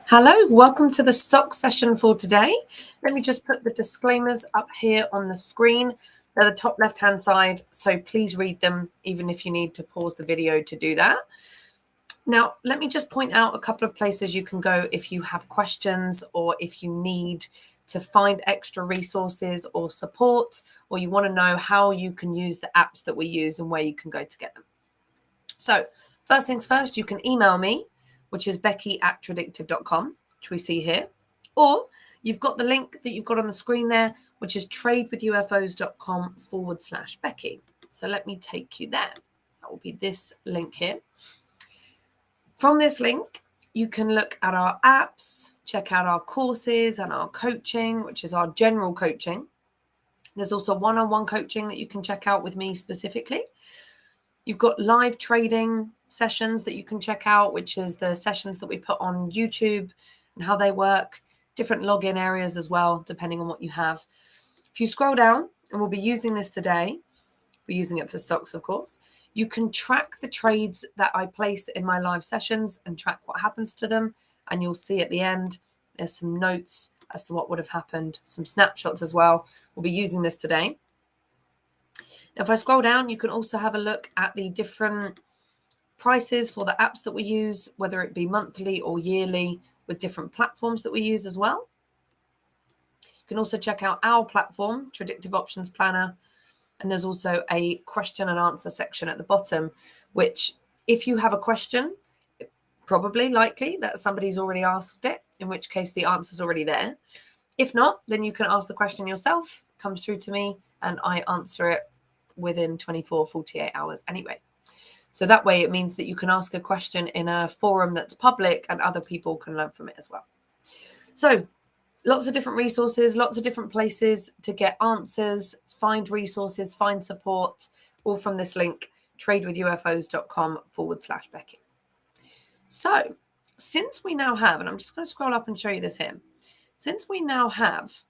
Hello, welcome to the stock session for today. Let me just put the disclaimers up here on the screen. They're the top left-hand side, so please read them even if you need to pause the video to do that. Now, let me just point out a couple of places you can go if you have questions or if you need to find extra resources or support, or you want to know how you can use the apps that we use and where you can go to get them. So first things first, you can email me, which is becky@tradewithufos.com, which we see here. Or you've got the link that you've got on the screen there, which is tradewithufos.com/Becky. So let me take you there. That will be this link here. From this link, you can look at our apps, check out our courses and our coaching, which is our general coaching. There's also one-on-one coaching that you can check out with me specifically. You've got live trading sessions that you can check out, which is the sessions that we put on YouTube and how they work, different login areas as well, depending on what you have. If you scroll down, and we'll be using this today, we're using it for stocks, of course, you can track the trades that I place in my live sessions and track what happens to them. And you'll see at the end, there's some notes as to what would have happened, some snapshots as well. We'll be using this today. Now, if I scroll down, you can also have a look at the different prices for the apps that we use, whether it be monthly or yearly, with different platforms that we use as well. You can also check out our platform, Predictive Options Planner. And there's also a question and answer section at the bottom, which if you have a question, probably likely that somebody's already asked it, in which case the answer's already there. If not, then you can ask the question yourself, it comes through to me, and I answer it within 24, 48 hours anyway. So that way it means that you can ask a question in a forum that's public and other people can learn from it as well. So lots of different resources, lots of different places to get answers, find resources, find support, all from this link, tradewithufos.com/Becky. So since we now have, and I'm just going to scroll up and show you this here. Since we now have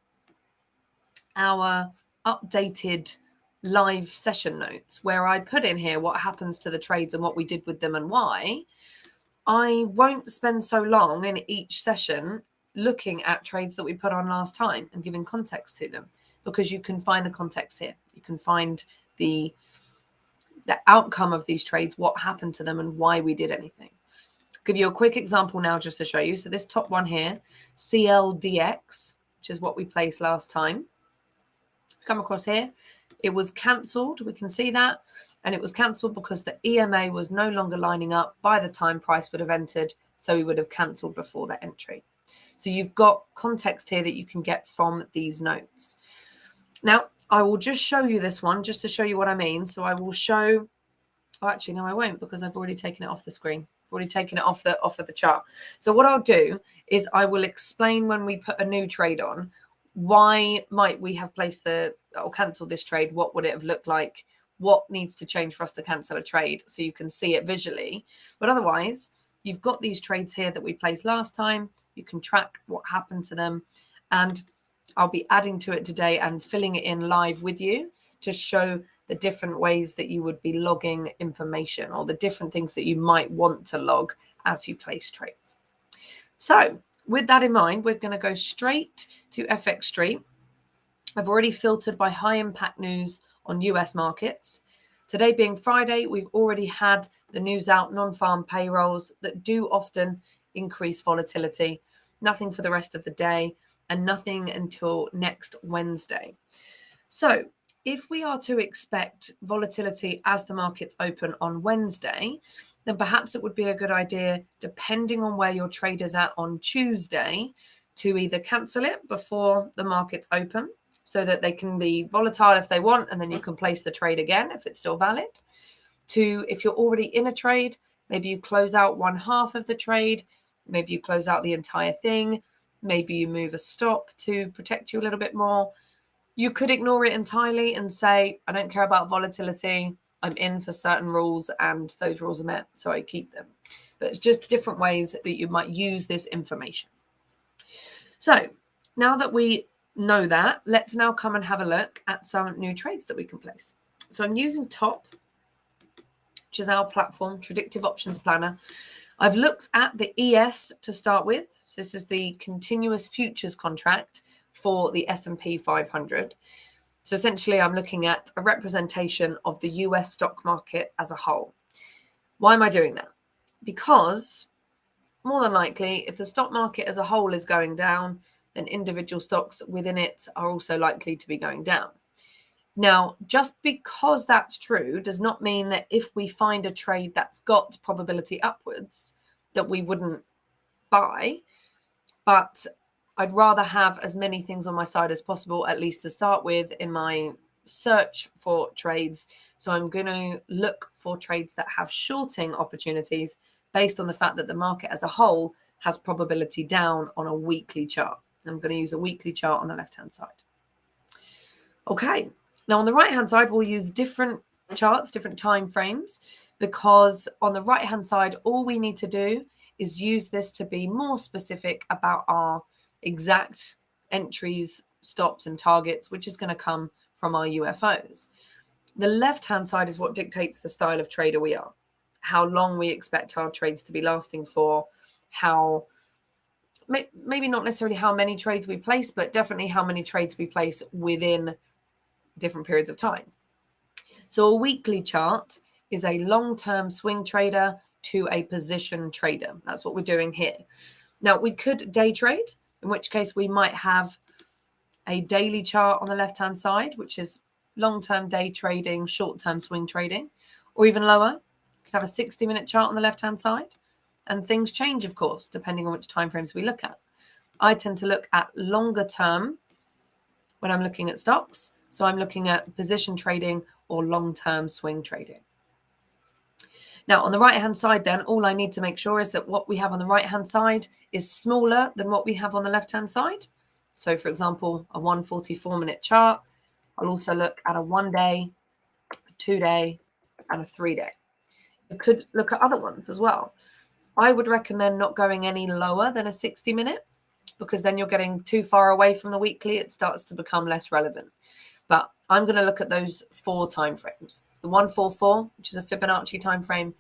our updated live session notes where I put in here what happens to the trades and what we did with them and why, I won't spend so long in each session looking at trades that we put on last time and giving context to them, because you can find the context here. You can find the outcome of these trades, what happened to them and why we did anything. I'll give you a quick example now just to show you. So this top one here, CLDX, which is what we placed last time. Come across here. It was cancelled. We can see that. And it was cancelled because the EMA was no longer lining up by the time price would have entered. So we would have cancelled before that entry. So you've got context here that you can get from these notes. Now, I will just show you this one just to show you what I mean. So I will show, oh, actually, no, I won't, because I've already taken it off the screen. I've already taken it off of the chart. So what I'll do is I will explain when we put a new trade on, why might we have placed or cancelled this trade? What would it have looked like? What needs to change for us to cancel a trade so you can see it visually? But otherwise, you've got these trades here that we placed last time. You can track what happened to them. And I'll be adding to it today and filling it in live with you to show the different ways that you would be logging information or the different things that you might want to log as you place trades. So with that in mind, we're going to go straight to FX Street. I've already filtered by high impact news on US markets. Today being Friday, we've already had the news out, non-farm payrolls that do often increase volatility. Nothing for the rest of the day and nothing until next Wednesday. So if we are to expect volatility as the markets open on Wednesday, then perhaps it would be a good idea, depending on where your trade is at on Tuesday, to either cancel it before the markets open so that they can be volatile if they want, and then you can place the trade again if it's still valid. To, if you're already in a trade, maybe you close out one half of the trade, maybe you close out the entire thing, maybe you move a stop to protect you a little bit more. You could ignore it entirely and say, I don't care about volatility. I'm in for certain rules and those rules are met, so I keep them. But it's just different ways that you might use this information. So now that we know that, let's now come and have a look at some new trades that we can place. So I'm using TOP, which is our platform, Predictive Options Planner. I've looked at the ES to start with. So this is the continuous futures contract for the S&P 500. So essentially, I'm looking at a representation of the US stock market as a whole. Why am I doing that? Because more than likely, if the stock market as a whole is going down, then individual stocks within it are also likely to be going down. Now, just because that's true does not mean that if we find a trade that's got probability upwards, that we wouldn't buy. But I'd rather have as many things on my side as possible, at least to start with, in my search for trades. So I'm going to look for trades that have shorting opportunities based on the fact that the market as a whole has probability down on a weekly chart. I'm going to use a weekly chart on the left-hand side. Okay. Now, on the right-hand side, we'll use different charts, different time frames, because on the right-hand side, all we need to do is use this to be more specific about our exact entries, stops, and targets, which is going to come from our UFOs. The left-hand side is what dictates the style of trader we are, how long we expect our trades to be lasting for, how maybe not necessarily how many trades we place, but definitely how many trades we place within different periods of time. So a weekly chart is a long-term swing trader to a position trader. That's what we're doing here. Now, we could day trade, in which case we might have a daily chart on the left-hand side, which is long-term day trading, short-term swing trading, or even lower. You could have a 60-minute chart on the left-hand side. And things change, of course, depending on which time frames we look at. I tend to look at longer term when I'm looking at stocks. So I'm looking at position trading or long-term swing trading. Now, on the right-hand side, then, all I need to make sure is that what we have on the right-hand side is smaller than what we have on the left-hand side. So, for example, a 144-minute chart. I'll also look at a 1-day, a 2-day, and a 3-day. You could look at other ones as well. I would recommend not going any lower than a 60-minute, because then you're getting too far away from the weekly. It starts to become less relevant. But I'm going to look at those 4 time frames. The 144, which is a Fibonacci time frame,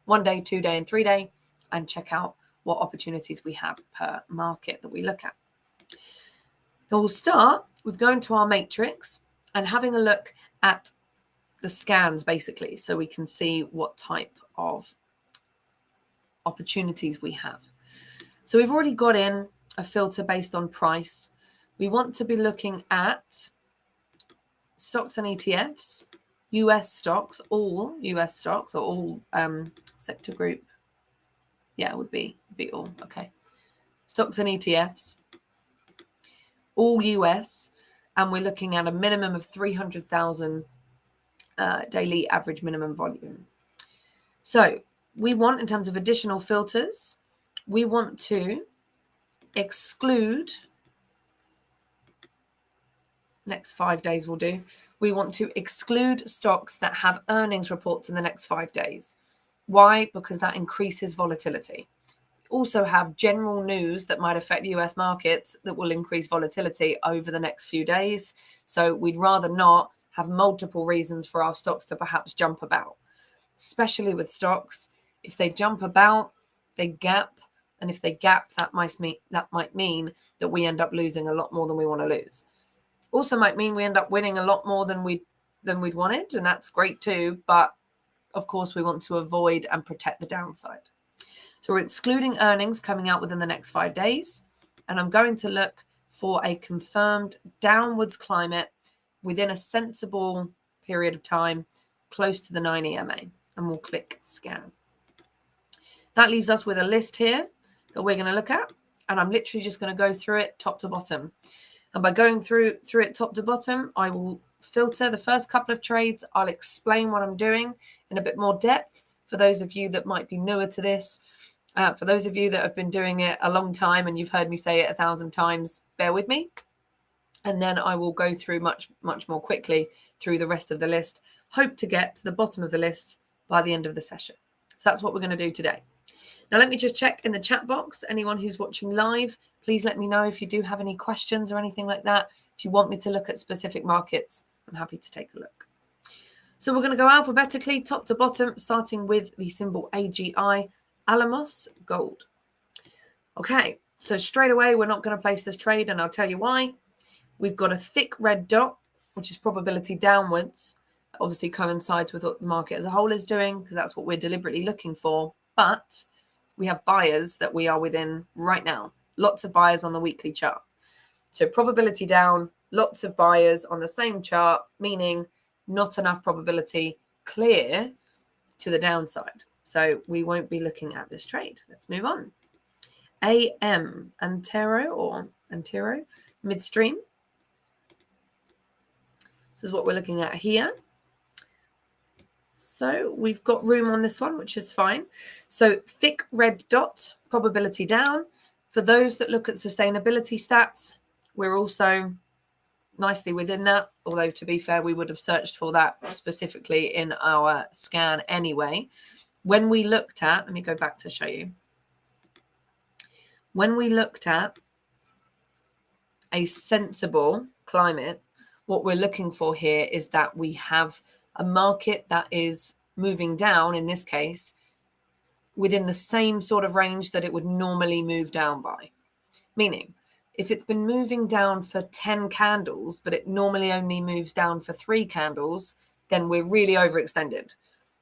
1-day, 2-day, and 3-day, and check out what opportunities we have per market that we look at. Now we'll start with going to our matrix and having a look at the scans, basically, so we can see what type of opportunities we have. So we've already got in a filter based on price. We want to be looking at stocks and ETFs, US stocks, all US stocks, or all sector group. Yeah, it would be all. Okay. Stocks and ETFs, all US, and we're looking at a minimum of 300,000 daily average minimum volume. So we want, in terms of additional filters, we want to exclude, next 5 days will do. We want to exclude stocks that have earnings reports in the next 5 days. Why? Because that increases volatility. Also have general news that might affect US markets that will increase volatility over the next few days. So we'd rather not have multiple reasons for our stocks to perhaps jump about, especially with stocks. If they jump about, they gap. And if they gap, that might mean that we end up losing a lot more than we want to lose. Also might mean we end up winning a lot more than we'd wanted, and that's great too. But of course, we want to avoid and protect the downside. So we're excluding earnings coming out within the next 5 days, and I'm going to look for a confirmed downwards climate within a sensible period of time, close to the 9 EMA, and we'll click scan. That leaves us with a list here that we're going to look at, and I'm literally just going to go through it top to bottom. And by going through it top to bottom, I will filter the first couple of trades. I'll explain what I'm doing in a bit more depth for those of you that might be newer to this. For those of you that have been doing it a long time and you've heard me say it 1,000 times, bear with me. And then I will go through much more quickly through the rest of the list. Hope to get to the bottom of the list by the end of the session. So that's what we're going to do today. Now, let me just check in the chat box. Anyone who's watching live, please let me know if you do have any questions or anything like that. If you want me to look at specific markets, I'm happy to take a look. So we're going to go alphabetically, top to bottom, starting with the symbol AGI. Alamos Gold. Okay, so straight away, we're not going to place this trade, and I'll tell you why. We've got a thick red dot, which is probability downwards. Obviously coincides with what the market as a whole is doing, because that's what we're deliberately looking for. But we have buyers that we are within right now. Lots of buyers on the weekly chart. So probability down, lots of buyers on the same chart, meaning not enough probability clear to the downside. So we won't be looking at this trade. Let's move on. AM, Antero midstream. This is what we're looking at here. So we've got room on this one, which is fine. So thick red dot, probability down. For those that look at sustainability stats, we're also nicely within that. Although, to be fair, we would have searched for that specifically in our scan anyway. When we looked at, let me go back to show you. When we looked at a sensible climate, what we're looking for here is that we have a market that is moving down, in this case, within the same sort of range that it would normally move down by. Meaning, if it's been moving down for 10 candles, but it normally only moves down for 3 candles, then we're really overextended.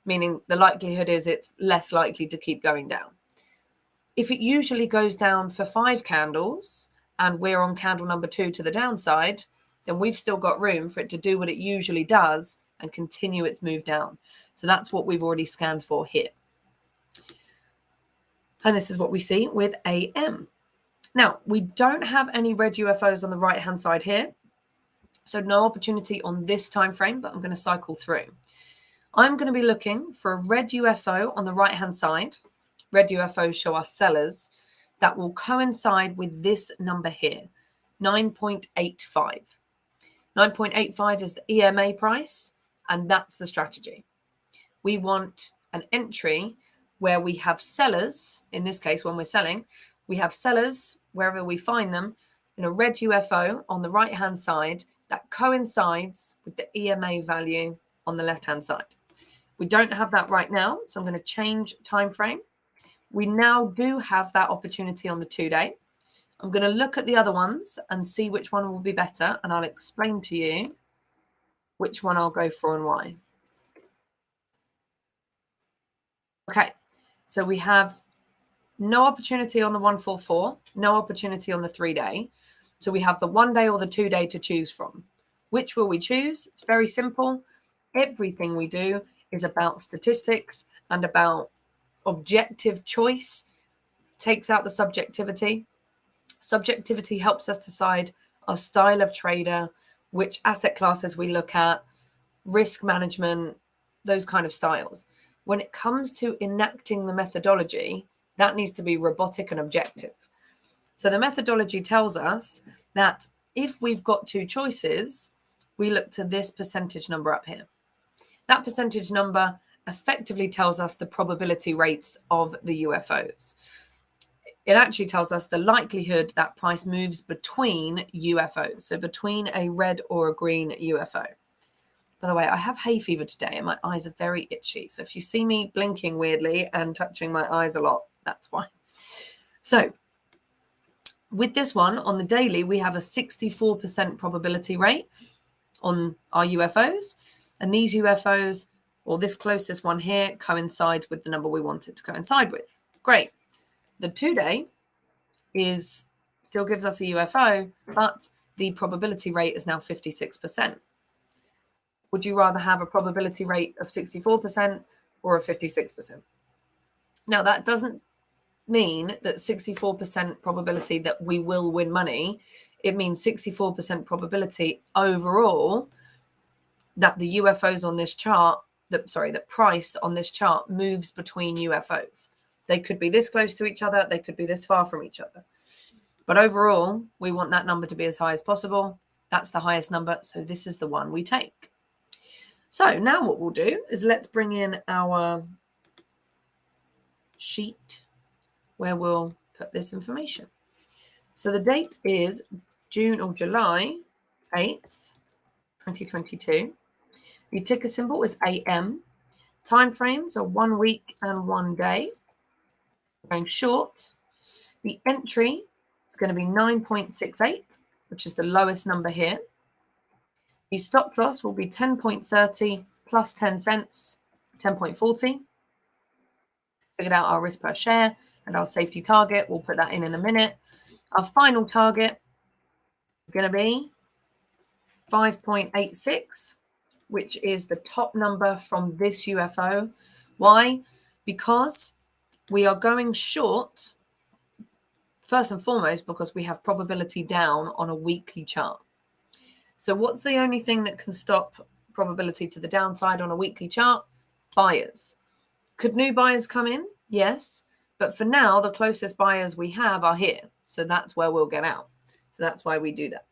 Meaning the likelihood is it's less likely to keep going down. If it usually goes down for 5 candles and we're on candle number 2 to the downside, then we've still got room for it to do what it usually does and continue its move down. So that's what we've already scanned for here. And this is what we see with AM. Now, we don't have any red UFOs on the right-hand side here. So no opportunity on this time frame, but I'm going to cycle through. I'm going to be looking for a red UFO on the right-hand side. Red UFOs show us sellers that will coincide with this number here, 9.85. 9.85 is the EMA price, and that's the strategy. We want an entry where we have sellers, in this case, when we're selling, we have sellers, wherever we find them, in a red UFO on the right-hand side that coincides with the EMA value on the left-hand side. We don't have that right now, so I'm going to change time frame. We now do have that opportunity on the 2-day. I'm going to look at the other ones and see which one will be better, and I'll explain to you which one I'll go for and why. Okay, so we have no opportunity on the 144, no opportunity on the 3-day. So we have the 1-day or the 2-day to choose from. Which will we choose? It's very simple. Everything we do is about statistics and about objective choice. Takes out the subjectivity. Subjectivity helps us decide our style of trader, which asset classes we look at, risk management, those kind of styles. When it comes to enacting the methodology, that needs to be robotic and objective. So the methodology tells us that if we've got 2 choices, we look to this percentage number up here. That percentage number effectively tells us the probability rates of the UFOs. It actually tells us the likelihood that price moves between UFOs, so between a red or a green UFO. By the way, I have hay fever today and my eyes are very itchy. So if you see me blinking weirdly and touching my eyes a lot, that's why. So with this one on the daily, we have a 64% probability rate on our UFOs. And these UFOs, or this closest one here, coincides with the number we want it to coincide with. Great. The 2-day is still gives us a UFO, but the probability rate is now 56%. Would you rather have a probability rate of 64% or a 56%? Now, that doesn't mean that 64% probability that we will win money. It means 64% probability overall that the UFOs on this chart, that price on this chart moves between UFOs. They could be this close to each other. They could be this far from each other. But overall, we want that number to be as high as possible. That's the highest number. So this is the one we take. So now what we'll do is let's bring in our sheet where we'll put this information. So the date is July 8th, 2022. The ticker symbol is AM. Time frames are 1 week and 1 day. Going short, the entry is going to be 9.68, which is the lowest number here. The stop loss will be 10.30 plus 10 cents, 10.40. Figured out our risk per share and our safety target. We'll put that in a minute. Our final target is going to be 5.86, which is the top number from this UFO. Why? Because we are going short, first and foremost, because we have probability down on a weekly chart. So what's the only thing that can stop probability to the downside on a weekly chart? Buyers. Could new buyers come in? Yes. But for now, the closest buyers we have are here. So that's where we'll get out. So that's why we do that.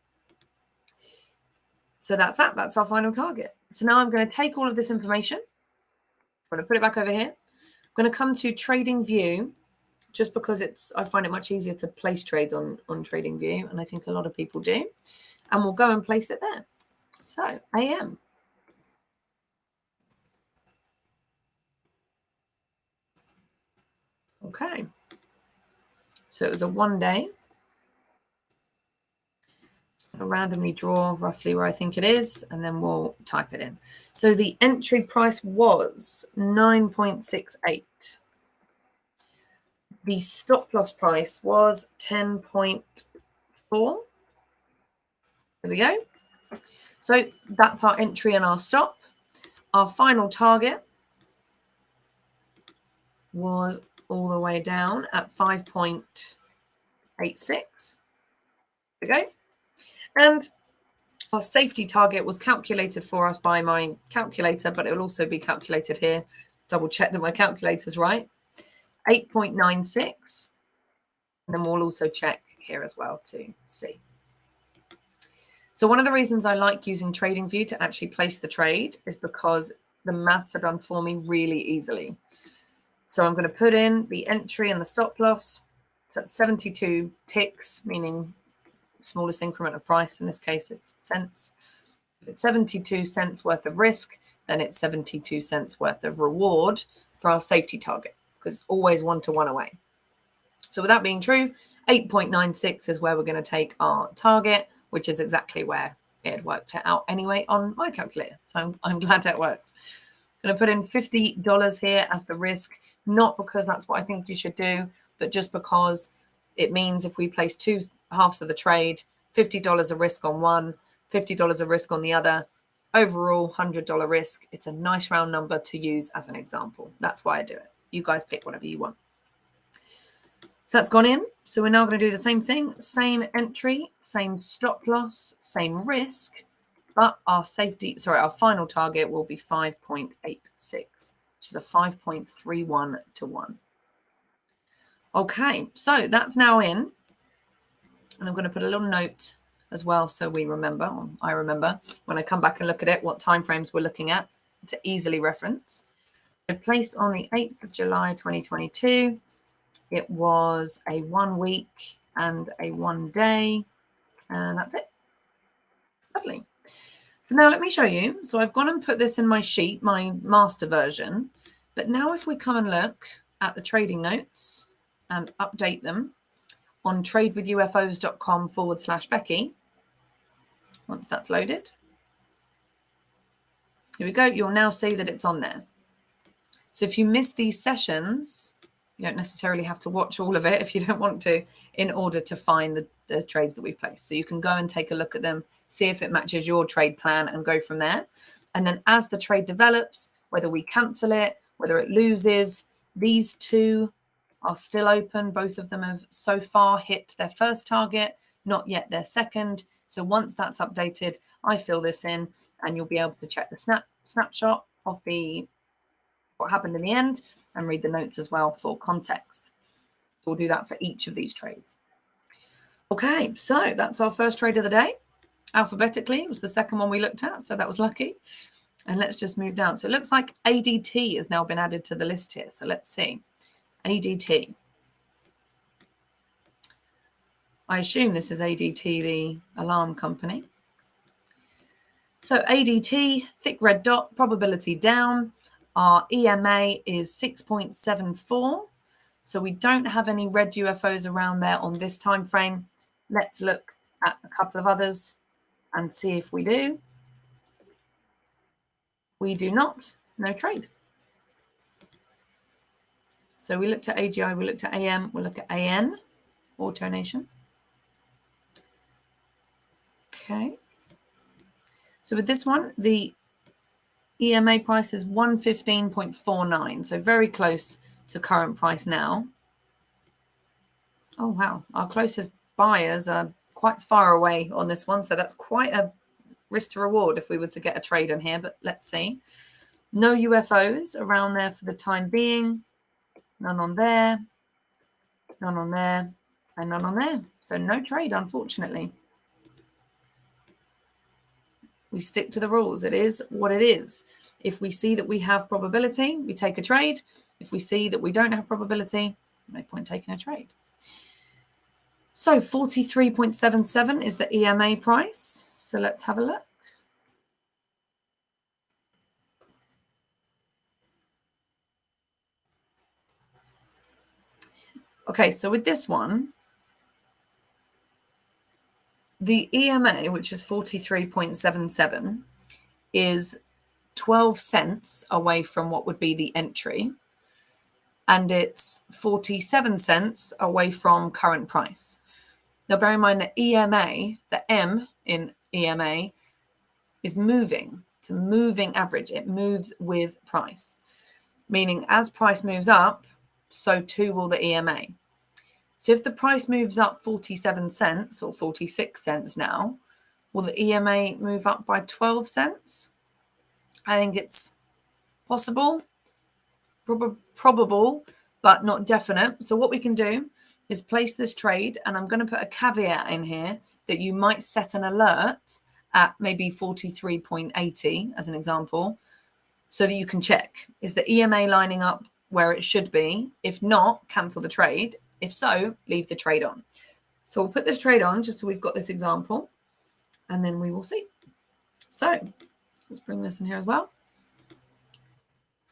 So that's that. That's our final target. So now I'm going to take all of this information. I'm going to put it back over here. I'm going to come to Trading View, just because I find it much easier to place trades on Trading View, and I think a lot of people do. And we'll go and place it there. So AM. Okay. So it was a 1 day. I'll randomly draw roughly where I think it is, and then we'll type it in. So the entry price was 9.68. The stop loss price was 10.4. There we go. So that's our entry and our stop. Our final target was all the way down at 5.86. There we go. And our safety target was calculated for us by my calculator, but it will also be calculated here. Double check that my calculator's right. 8.96. And then we'll also check here as well to see. So one of the reasons I like using TradingView to actually place the trade is because the maths are done for me really easily. So I'm going to put in the entry and the stop loss. So that's 72 ticks, meaning smallest increment of price. In this case, it's cents. If it's 72 cents worth of risk, then it's 72 cents worth of reward for our safety target, because it's always 1 to 1 away. So with that being true, 8.96 is where we're going to take our target, which is exactly where it had worked out anyway on my calculator. So I'm glad that worked. I'm going to put in $50 here as the risk, not because that's what I think you should do, but just because it means if we place two halves of the trade, $50 of risk on one, $50 of risk on the other, overall $100 risk. It's a nice round number to use as an example. That's why I do it. You guys pick whatever you want. So that's gone in. So we're now going to do the same thing. Same entry, same stop loss, same risk, but our final target will be 5.86, which is a 5.31 to 1. Okay, so that's now in. And I'm going to put a little note as well so we remember, or I remember, when I come back and look at it, what timeframes we're looking at to easily reference. So placed on the 8th of July 2022. It was a 1 week and a 1 day, and that's it. Lovely. So now let me show you. So I've gone and put this in my sheet, my master version. But now if we come and look at the trading notes and update them on tradewithufos.com/Becky, once that's loaded, here we go. You'll now see that it's on there. So if you miss these sessions, you don't necessarily have to watch all of it if you don't want to, in order to find the trades that we've placed. So you can go and take a look at them, see if it matches your trade plan, and go from there. And then as the trade develops, whether we cancel it, whether it loses, these two are still open. Both of them have so far hit their first target, not yet their second. So once that's updated, I fill this in and you'll be able to check the snapshot of what happened in the end and read the notes as well for context. We'll do that for each of these trades. Okay, so that's our first trade of the day. Alphabetically, it was the second one we looked at, so that was lucky. And let's just move down. So it looks like ADT has now been added to the list here. So let's see. ADT. I assume this is ADT, the alarm company. So ADT, thick red dot, probability down. Our EMA is 6.74. So we don't have any red UFOs around there on this time frame. Let's look at a couple of others and see if we do. We do not. No trade. So we looked at AGI, we looked at AM, we'll look at AN, AutoNation. Okay. So with this one, the EMA price is 115.49, so very close to current price now. Oh, wow. Our closest buyers are quite far away on this one, so that's quite a risk to reward if we were to get a trade in here, but let's see. No UFOs around there for the time being. None on there, none on there, and none on there. So no trade, unfortunately. We stick to the rules. It is what it is. If we see that we have probability, we take a trade. If we see that we don't have probability, no point taking a trade. So 43.77 is the EMA price. So let's have a look. Okay, so with this one, the EMA, which is 43.77, is 12 cents away from what would be the entry. And it's 47 cents away from current price. Now, bear in mind that EMA, the M in EMA, is moving. It's a moving average. It moves with price, meaning as price moves up, so too will the EMA. So if the price moves up 47 cents or 46 cents now, will the EMA move up by 12 cents? I think it's possible, probable, but not definite. So what we can do is place this trade, and I'm going to put a caveat in here that you might set an alert at maybe 43.80 as an example, so that you can check, is the EMA lining up where it should be? If not, cancel the trade. If so, leave the trade on. So we'll put this trade on just so we've got this example, and then we will see. So let's bring this in here as well.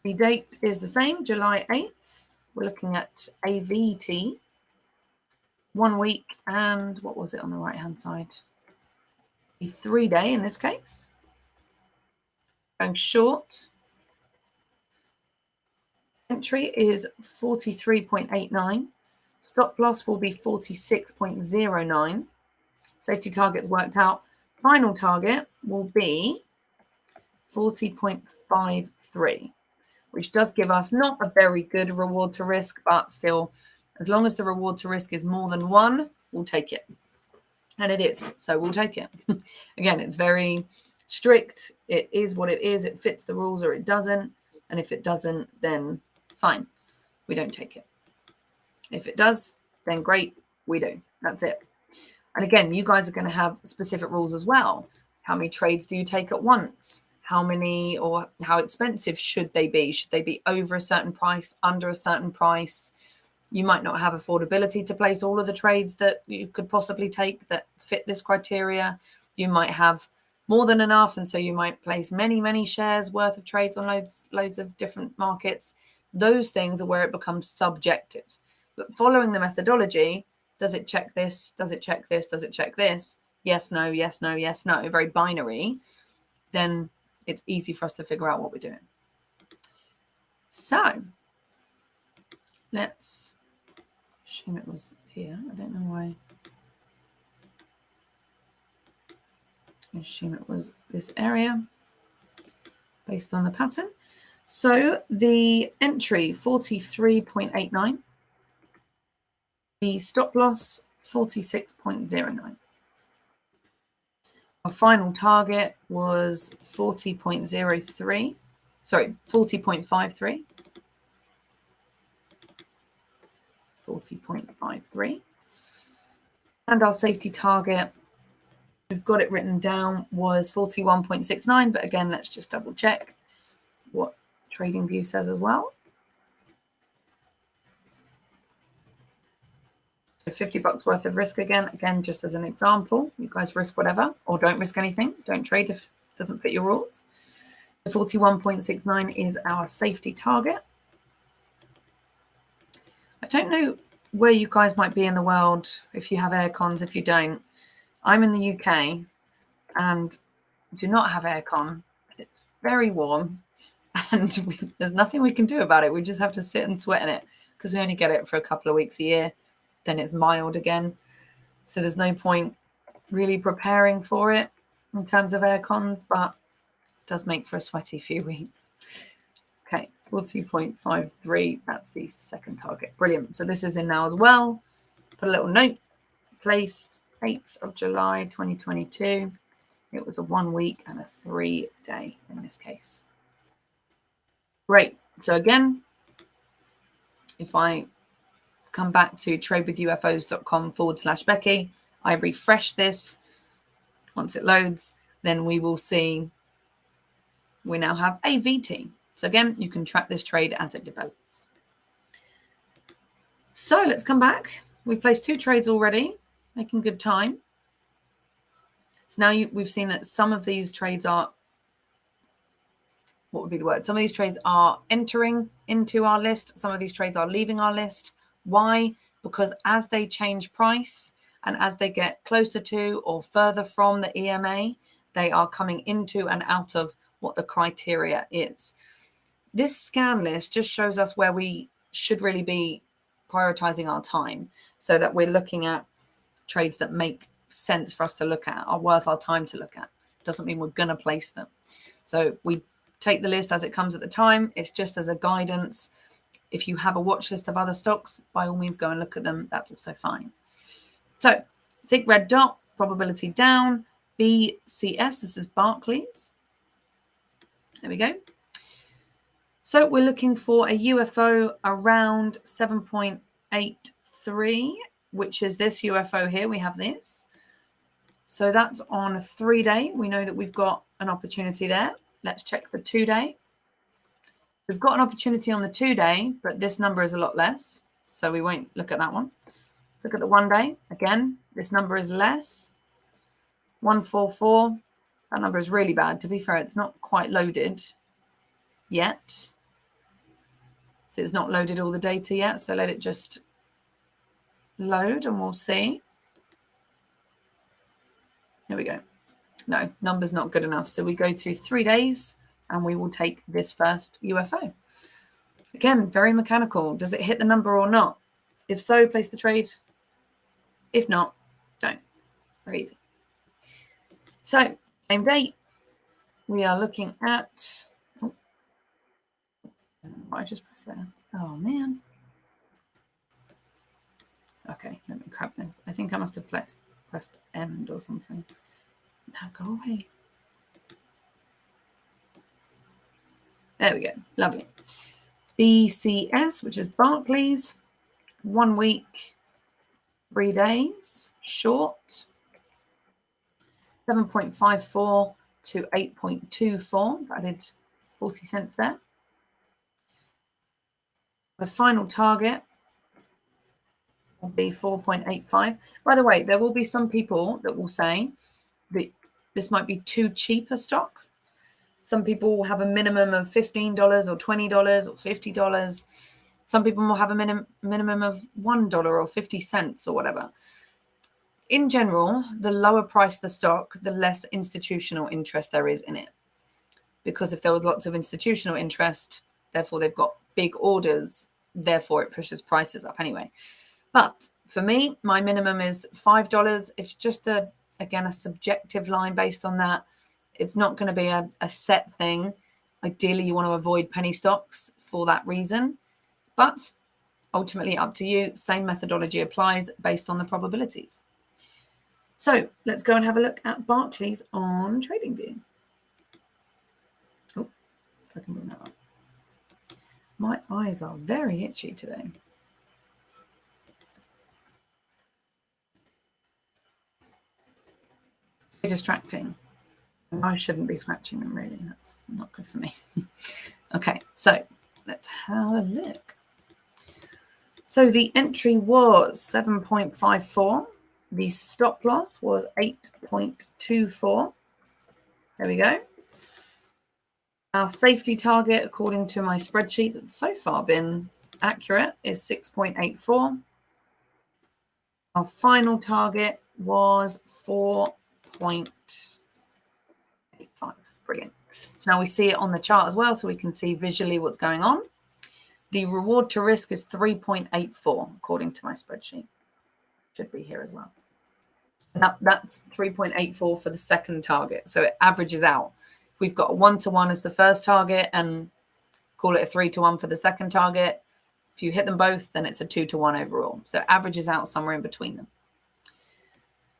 The date is the same, July 8th. We're looking at AVT. 1 week, and what was it on the right-hand side? A 3-day in this case. Going short. Entry is 43.89. Stop loss will be 46.09. Safety target worked out. Final target will be 40.53, which does give us not a very good reward to risk, but still, as long as the reward to risk is more than 1, we'll take it. And it is, so we'll take it. Again, it's very strict. It is what it is. It fits the rules or it doesn't. And if it doesn't, then fine. We don't take it. If it does, then great, we do. That's it. And again, you guys are going to have specific rules as well. How many trades do you take at once? How many or how expensive should they be? Should they be over a certain price, under a certain price? You might not have affordability to place all of the trades that you could possibly take that fit this criteria. You might have more than enough, and so you might place many shares worth of trades on loads of different markets. Those things are where it becomes subjective. But following the methodology, does it check this? Does it check this? Does it check this? Yes, no, yes, no, yes, no. Very binary. Then it's easy for us to figure out what we're doing. So let's assume it was here. I don't know why. I assume it was this area based on the pattern. So the entry 43.89. The stop loss 46.09. Our final target was 40.03. Sorry, 40.53. 40.53. And our safety target, we've got it written down, was 41.69. But again, let's just double check what TradingView says as well. So $50 worth of risk again, just as an example. You guys risk whatever or don't risk anything. Don't trade if it doesn't fit your rules. The 41.69 is our safety target. I don't know where you guys might be in the world, if you have air cons, if you don't. I'm in the UK and do not have aircon. It's very warm and there's nothing we can do about it. We just have to sit and sweat in it because we only get it for a couple of weeks a year. Then it's mild again. So there's no point really preparing for it in terms of air cons, but it does make for a sweaty few weeks. Okay, 40.53, that's the second target. Brilliant. So this is in now as well. Put a little note, placed 8th of July 2022. It was a 1 week and a 3 day in this case. Great. So again, if I come back to tradewithufos.com/Becky, I refresh this. Once it loads, then we will see we now have a VT. So again, you can track this trade as it develops. So let's come back. We've placed 2 trades already, making good time. So now we've seen that some of these trades are, what would be the word? Some of these trades are entering into our list. Some of these trades are leaving our list. Why? Because as they change price and as they get closer to or further from the EMA, they are coming into and out of what the criteria is. This scan list just shows us where we should really be prioritizing our time so that we're looking at trades that make sense for us to look at, are worth our time to look at. Doesn't mean we're going to place them. So we take the list as it comes at the time. It's just as a guidance. If you have a watch list of other stocks, by all means go and look at them. That's also fine. So thick red dot, probability down, BCS, this is Barclays. There we go. So we're looking for a UFO around 7.83, which is this UFO here. We have this. So that's on a 3-day. We know that we've got an opportunity there. Let's check the 2-day. We've got an opportunity on the 2-day, but this number is a lot less. So we won't look at that one. Let's look at the 1-day. Again, this number is less. 144. That number is really bad. To be fair, it's not quite loaded yet. So it's not loaded all the data yet. So let it just load and we'll see. Here we go. No, number's not good enough. So we go to 3 days and we will take this first UFO. Again, very mechanical. Does it hit the number or not? If so, place the trade. If not, don't. Very easy. So same date. We are looking at, oh, I just pressed there. Oh man. Okay, let me grab this. I think I must have pressed end or something. Now go away. There we go. Lovely. BCS, which is Barclays. 1 week, 3 days, short. 7.54 to 8.24. Added 40 cents there. The final target will be 4.85. By the way, there will be some people that will say that this might be too cheap a stock. Some people will have a minimum of $15 or $20 or $50. Some people will have a minimum of $1 or 50 cents or whatever. In general, the lower price the stock, the less institutional interest there is in it. Because if there was lots of institutional interest, therefore they've got big orders, therefore it pushes prices up anyway. But for me, my minimum is $5. It's just again, a subjective line based on that. It's not going to be a set thing. Ideally, you want to avoid penny stocks for that reason. But ultimately, up to you. Same methodology applies based on the probabilities. So let's go and have a look at Barclays on TradingView. Oh, if I can bring that up. My eyes are very itchy today. Very distracting. I shouldn't be scratching them, really. That's not good for me. Okay, so let's have a look. So the entry was 7.54. The stop loss was 8.24. There we go. Our safety target, according to my spreadsheet, that's so far been accurate is 6.84. Our final target was 4.85. Brilliant. So now we see it on the chart as well, so we can see visually what's going on. The reward to risk is 3.84, according to my spreadsheet. Should be here as well. And that's 3.84 for the second target. So it averages out. If we've got a 1-to-1 as the first target and call it a 3-to-1 for the second target, if you hit them both, then it's a 2-to-1 overall. So it averages out somewhere in between them.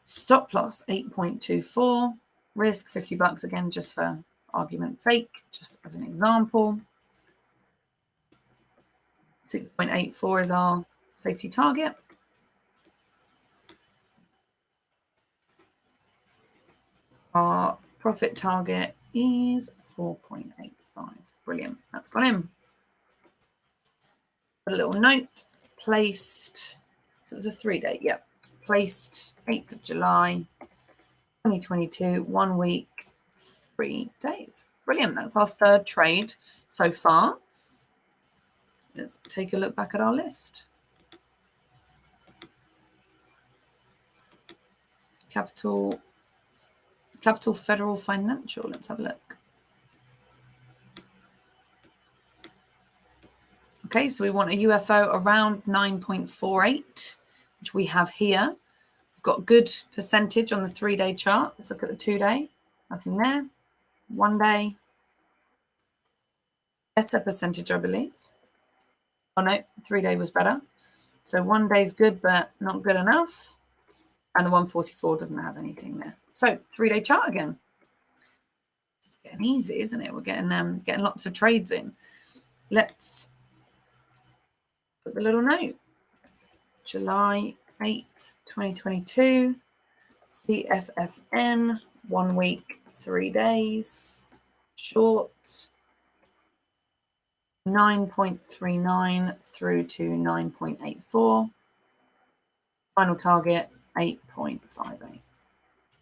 Stop loss, 8.24. Risk, $50 again, just for argument's sake, just as an example. 6.84 is our safety target. Our profit target is 4.85. Brilliant. That's gone in. A little note, placed, so it was a 3-day, yep. Placed 8th of July, 2022, 1 week, 3 days. Brilliant. That's our third trade so far. Let's take a look back at our list. Capital Federal Financial. Let's have a look. Okay, so we want a UFO around 9.48, which we have here. We've got good percentage on the 3-day chart. Let's look at the 2-day. Nothing there. 1 day. Better percentage, I believe. Oh no, 3-day was better. So 1 day is good, but not good enough. And the 144 doesn't have anything there. So 3-day chart again. It's getting easy, isn't it? We're getting lots of trades in. Let's put the little note. July 8th, 2022. CFFN, 1 week, 3 days. Short. 9.39 through to 9.84. Final target, 8.58.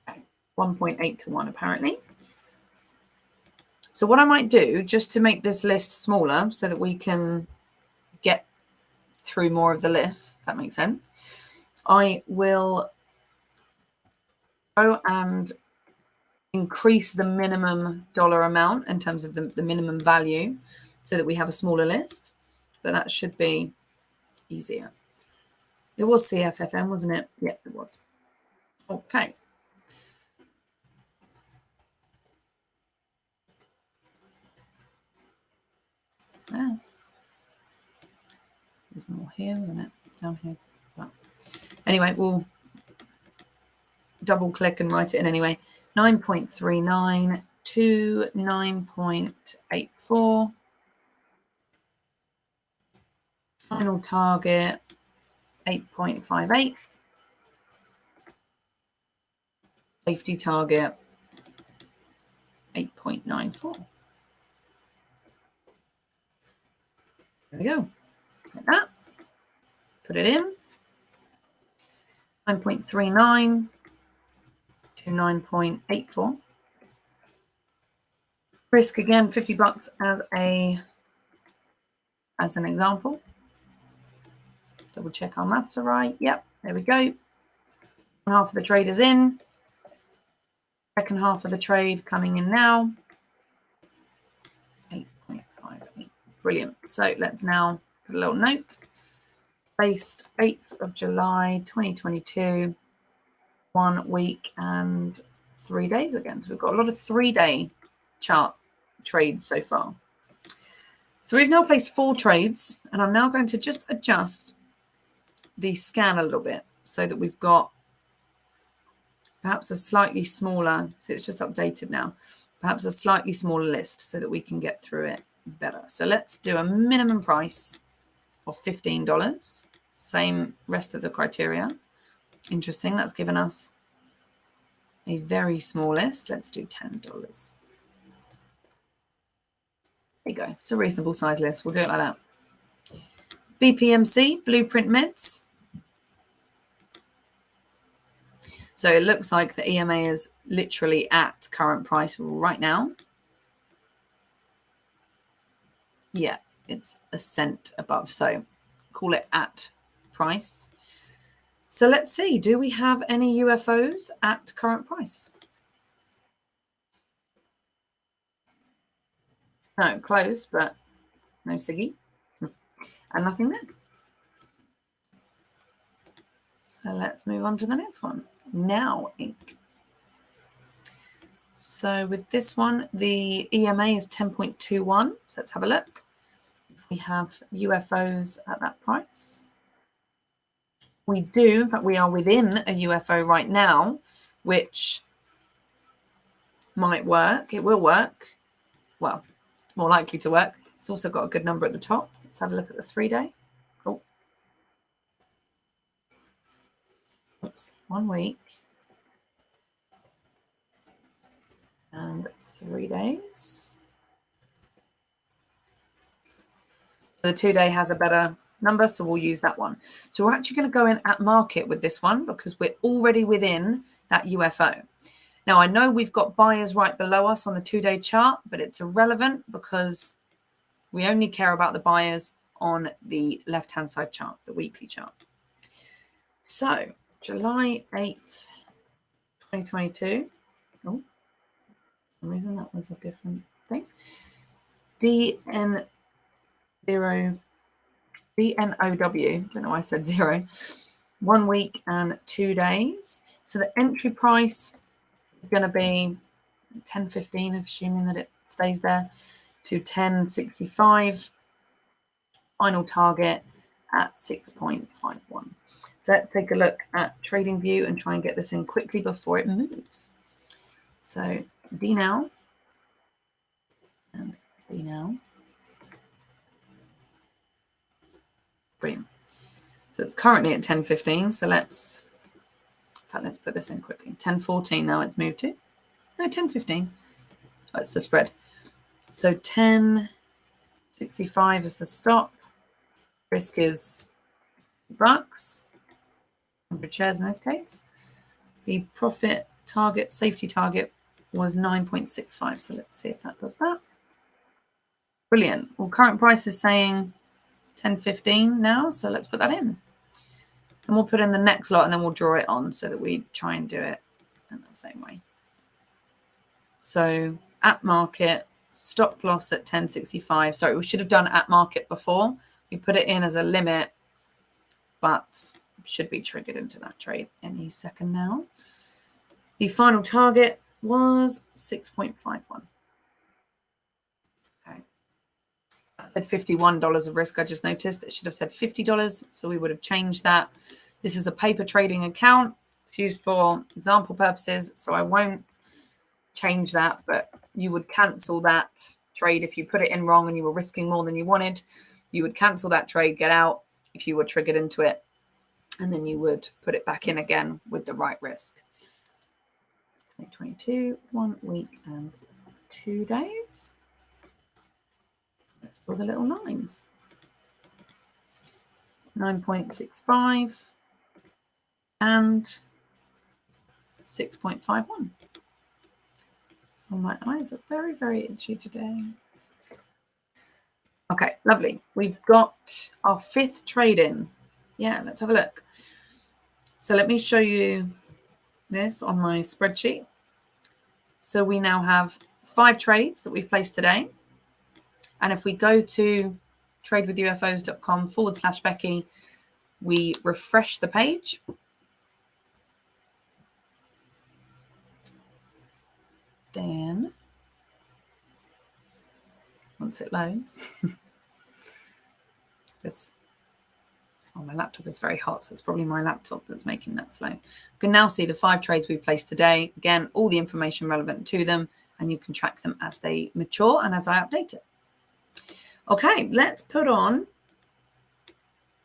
Okay, 1.8 to 1 apparently. So what I might do, just to make this list smaller so that we can get through more of the list, if that makes sense, I will go and increase the minimum dollar amount in terms of the minimum value so that we have a smaller list, but that should be easier. It was CFFM, wasn't it? Yep, it was. Okay. Ah. There's more here, isn't it? Down here. But anyway, we'll double click and write it in anyway. 9.39 to 9.84. Final target, 8.58. Safety target, 8.94. There we go. Like that. Put it in. 9.39 to 9.84. Risk again, $50 as an example. Double check our maths are right. Yep, there we go. One half of the trade is in. Second half of the trade coming in now. 8.58. Brilliant. So let's now put a little note. Placed 8th of July 2022. 1 week and 3 days again. So we've got a lot of 3-day chart trades so far. So we've now placed 4 trades, and I'm now going to just adjust the scan a little bit so that we've got perhaps a slightly smaller, so it's just updated now, perhaps a slightly smaller list so that we can get through it better. So let's do a minimum price of $15. Same rest of the criteria. Interesting. That's given us a very small list. Let's do $10. There you go. It's a reasonable size list. We'll do it like that. BPMC, Blueprint Meds. So it looks like the EMA is literally at current price right now. Yeah, it's a cent above. So call it at price. So let's see, do we have any UFOs at current price? No, close, but no Siggy. And nothing there. So let's move on to the next one. Now Inc. So with this one, the EMA is 10.21. So let's have a look. We have UFOs at that price. We do, in fact, we are within a UFO right now, which might work. It will work. Well, more likely to work. It's also got a good number at the top. Let's have a look at the 3-day. Oh. Oops, 1 week. And 3 days. The 2-day has a better number, so we'll use that one. So we're actually going to go in at market with this one because we're already within that UFO. Now, I know we've got buyers right below us on the 2-day chart, but it's irrelevant because we only care about the buyers on the left-hand side chart, the weekly chart. So July 8th, 2022. Oh, for some reason that was a different thing. DNOW, don't know why I said 0, 1 week and 2 days. So the entry price is going to be 10.15, assuming that it stays there, to 10.65. Final target at 6.51. So let's take a look at TradingView and try and get this in quickly before it moves. So D now and D now. Brilliant. So it's currently at 10.15. So let's put this in quickly. 10.14 now it's moved to. No, 10.15. That's the spread. So 10.65 is the stop. Risk is bucks. 100 shares in this case. The profit target, safety target was 9.65. So let's see if that does that. Brilliant. Well, current price is saying 10.15 now. So let's put that in. And we'll put in the next lot and then we'll draw it on so that we try and do it in the same way. So at market, stop loss at 10.65. Sorry, we should have done at market before. We put it in as a limit, but should be triggered into that trade any second now. The final target was 6.51. Okay. That said $51 of risk. I just noticed it should have said $50, so we would have changed that. This is a paper trading account. It's used for example purposes, so I won't change that, but you would cancel that trade if you put it in wrong and you were risking more than you wanted. You would cancel that trade, get out if you were triggered into it, and then you would put it back in again with the right risk. 2022, 1 week and 2 days. For the little lines. 9.65 and 6.51. Oh, my eyes are very, very itchy today. Okay, lovely. We've got our 5th trade in. Yeah, let's have a look. So let me show you this on my spreadsheet. So we now have 5 trades that we've placed today. And if we go to tradewithufos.com/Becky, we refresh the page. Then, once it loads, my laptop is very hot, so it's probably my laptop that's making that slow. You can now see the 5 trades we placed today. Again, all the information relevant to them, and you can track them as they mature and as I update it. Okay, let's put on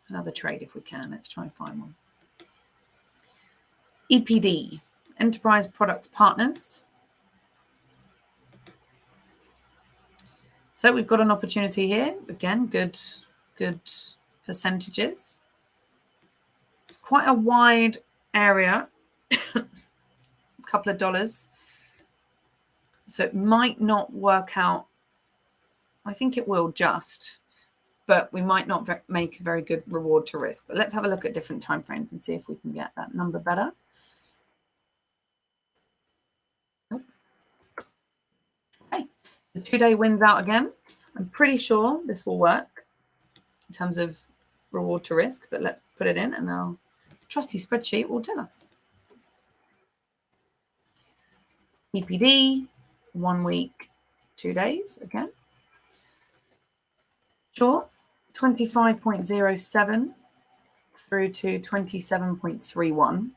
another trade if we can. Let's try and find one. EPD, Enterprise Product Partners. So we've got an opportunity here. Again, good percentages. It's quite a wide area, a couple of dollars. So it might not work out. I think it will just. but we might not make a very good reward to risk. But let's have a look at different time frames and see if we can get that number better. Okay, the 2-day wins out again. I'm pretty sure this will work in terms of reward to risk, but let's put it in and our trusty spreadsheet will tell us. EPD, 1 week, 2 days again. Short, 25.07 through to 27.31.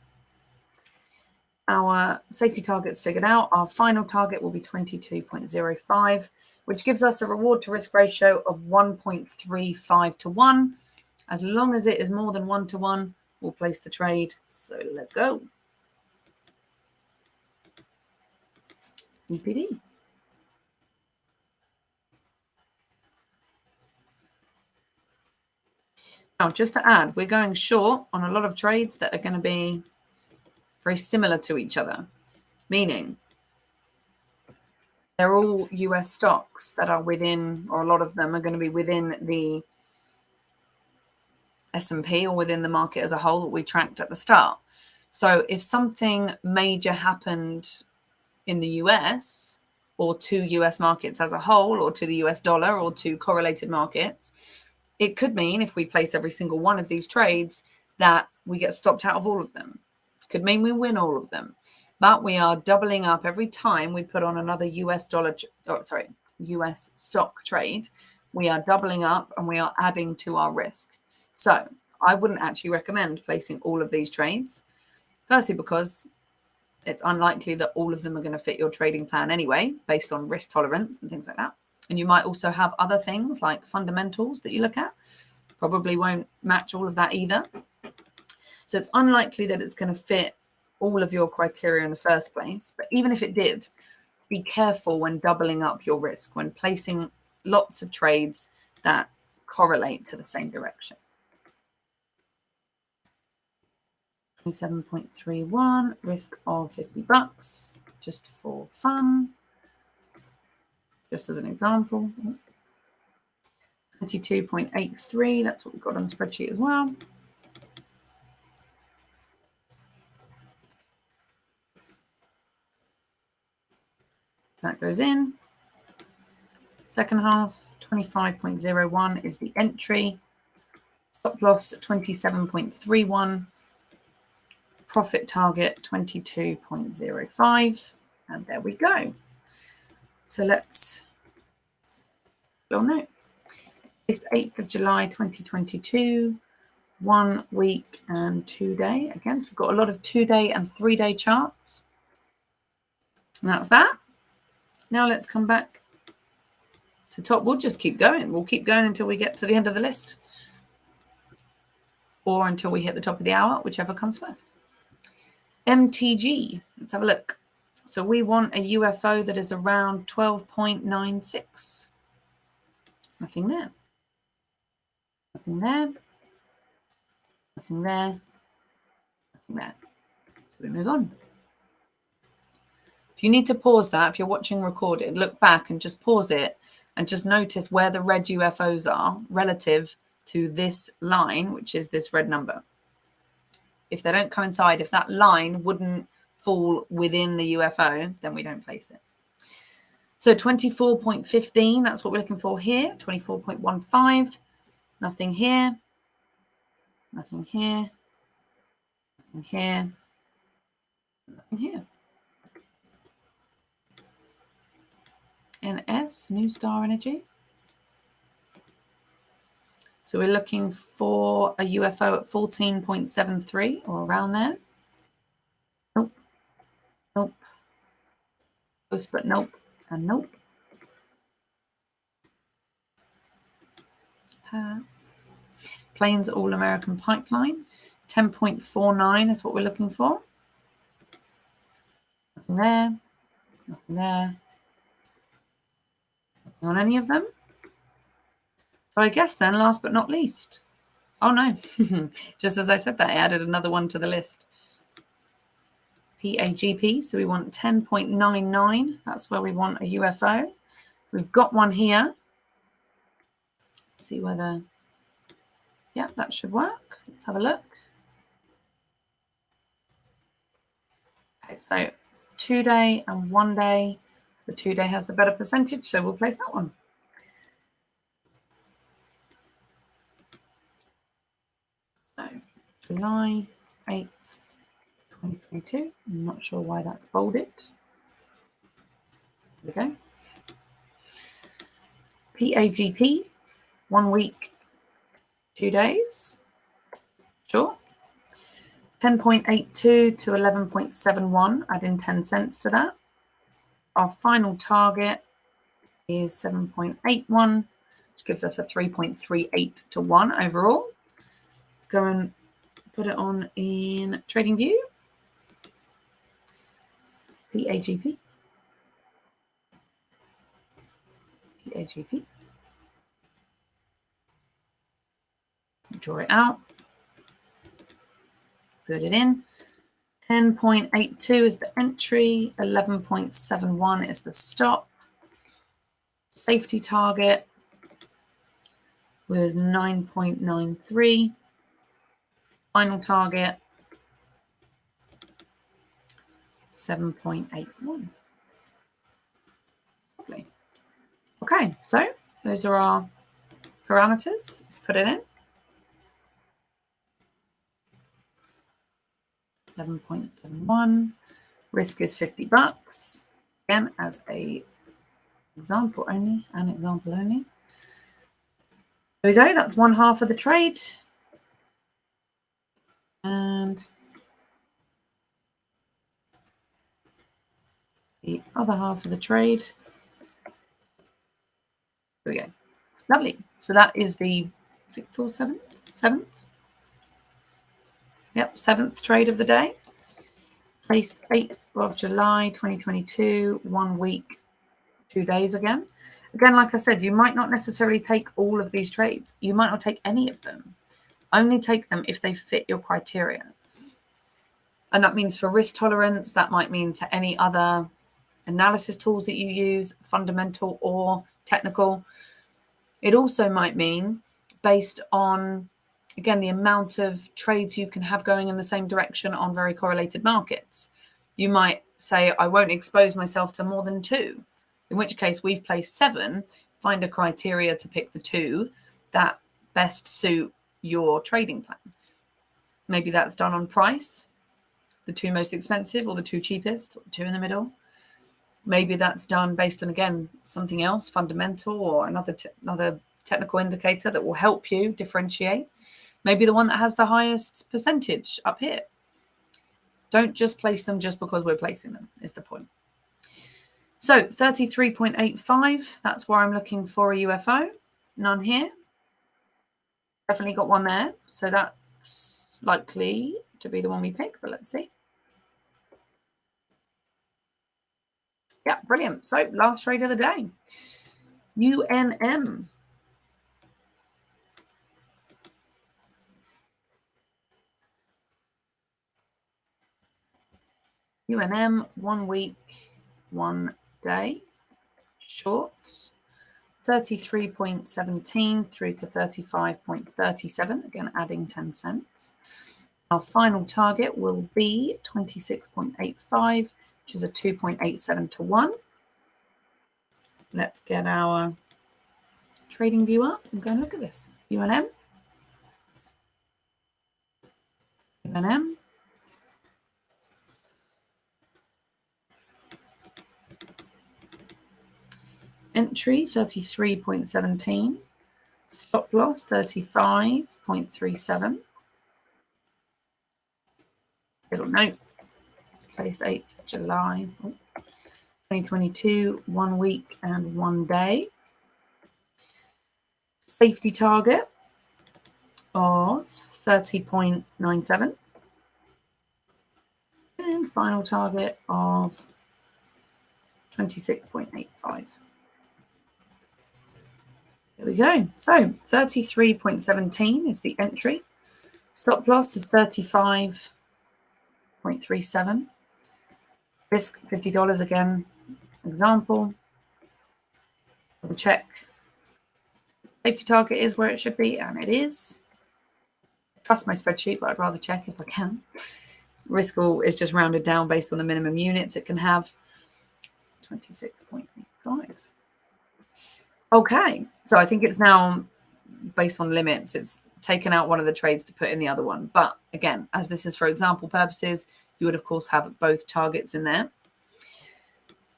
Our safety target's figured out. Our final target will be 22.05, which gives us a reward to risk ratio of 1.35 to 1. As long as it is more than 1 to 1, we'll place the trade. So let's go. EPD. Now, just to add, we're going short on a lot of trades that are going to be very similar to each other, meaning they're all US stocks that are within, or a lot of them are going to be within the S&P or within the market as a whole that we tracked at the start. So if something major happened in the US or to US markets as a whole, or to the US dollar, or to correlated markets, it could mean if we place every single one of these trades that we get stopped out of all of them. Could mean we win all of them, but we are doubling up every time we put on another US stock trade. We are doubling up and we are adding to our risk. So I wouldn't actually recommend placing all of these trades. Firstly, because it's unlikely that all of them are going to fit your trading plan anyway, based on risk tolerance and things like that. And you might also have other things like fundamentals that you look at. Probably won't match all of that either. So it's unlikely that it's going to fit all of your criteria in the first place. But even if it did, be careful when doubling up your risk, when placing lots of trades that correlate to the same direction. 27.31, risk of $50, just for fun. Just as an example. 22.83, that's what we've got on the spreadsheet as well. So that goes in. Second half, 25.01 is the entry. Stop loss, 27.31. Profit target, 22.05. And there we go. So let's go note. It's 8th of July, 2022. 1 week and 2 day. Again, so we've got a lot of 2-day and 3-day charts. And that's that. Now let's come back to top. We'll just keep going. We'll keep going until we get to the end of the list, or until we hit the top of the hour, whichever comes first. MTG. Let's have a look. So we want a UFO that is around 12.96. Nothing there. Nothing there. Nothing there. Nothing there. So we move on. If you need to pause that, if you're watching recorded, look back and just pause it and just notice where the red UFOs are relative to this line, which is this red number. If they don't coincide, if that line wouldn't fall within the UFO, then we don't place it. So 24.15, that's what we're looking for here. 24.15, nothing here. Nothing here. Nothing here. Nothing here. NS, New Star Energy. So we're looking for a UFO at 14.73 or around there. Nope. Nope. Close, but nope. And nope. Plains All American Pipeline. 10.49 is what we're looking for. Nothing there. Nothing there. Nothing on any of them. So I guess then, last but not least. Oh no. Just as I said that, I added another one to the list. PAGP. So we want 10.99. That's where we want a UFO. We've got one here. See whether, yeah, that should work. Let's have a look. Okay, so 2-day and 1-day. The 2-day has the better percentage, so we'll place that one. So July 8th, 2022. I'm not sure why that's bolded. There we go. PAGP, 1 week, 2 days. Sure. 10.82 to 11.71, adding 10 cents to that. Our final target is 7.81, which gives us a 3.38 to 1 overall. Let's go and put it on in TradingView. PAGP. PAGP. Draw it out. Put it in. 10.82 is the entry. 11.71 is the stop. Safety target was 9.93. Final target 7.81. Lovely. Okay, so those are our parameters. Let's put it in. 11.71. Risk is $50. Again, as an example only. There we go. That's one half of the trade. And the other half of the trade. There we go. Lovely. So that is the 6th or 7th? 7th? Yep, 7th trade of the day. Placed 8th of July 2022, 1 week, 2 days again. Again, like I said, you might not necessarily take all of these trades. You might not take any of them. Only take them if they fit your criteria. And that means for risk tolerance, that might mean to any other analysis tools that you use, fundamental or technical. It also might mean based on, again, the amount of trades you can have going in the same direction on very correlated markets. You might say, I won't expose myself to more than 2, in which case we've placed 7, find a criteria to pick the 2 that best suit your trading plan. Maybe that's done on price, the 2 most expensive or the 2 cheapest, or the 2 in the middle. Maybe that's done based on, again, something else, fundamental or another technical indicator that will help you differentiate. Maybe the one that has the highest percentage up here. Don't just place them just because we're placing them, is the point. So 33.85, that's where I'm looking for a UFO. None here. Definitely got one there. So that's likely to be the one we pick, but let's see. Yeah, brilliant. So last trade of the day. UNM. UNM, 1 week, 1 day. Shorts. 33.17 through to 35.37, again adding 10 cents. Our final target will be 26.85, which is a 2.87 to 1. Let's get our trading view up and go and look at this. UNM. UNM. Entry 33.17, stop loss 35.37. Little note, placed 8th of July 2022, 1 week and 1 day. Safety target of 30.97 and final target of 26.85. There we go. So 33.17 is the entry. Stop loss is 35.37. Risk $50 again. Example. Double check. Safety target is where it should be, and it is. Trust my spreadsheet, but I'd rather check if I can. Risk all is just rounded down based on the minimum units it can have. 26.5. Okay, so I think it's now based on limits. It's taken out one of the trades to put in the other one. But again, as this is for example purposes, you would of course have both targets in there.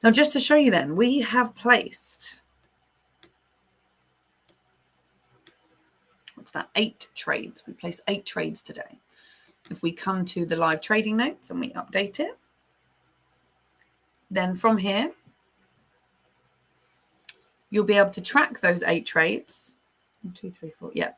Now, just to show you then, we have placed, what's that, 8 trades. We placed 8 trades today. If we come to the live trading notes and we update it, then from here, you'll be able to track those 8 trades. 1, 2, 3, 4, yeah.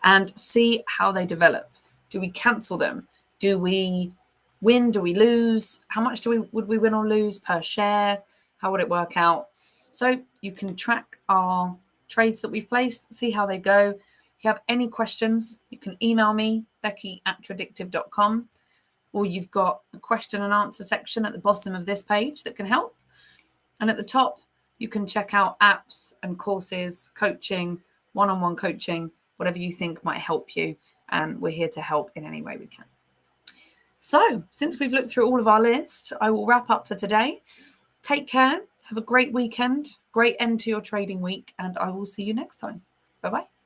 And see how they develop. Do we cancel them? Do we win? Do we lose? How much would we win or lose per share? How would it work out? So you can track our trades that we've placed, see how they go. If you have any questions, you can email me, becky@tradective.com, or you've got a question and answer section at the bottom of this page that can help. And at the top, you can check out apps and courses, coaching, one-on-one coaching, whatever you think might help you. And we're here to help in any way we can. So since we've looked through all of our list, I will wrap up for today. Take care. Have a great weekend, great end to your trading week, and I will see you next time. Bye-bye.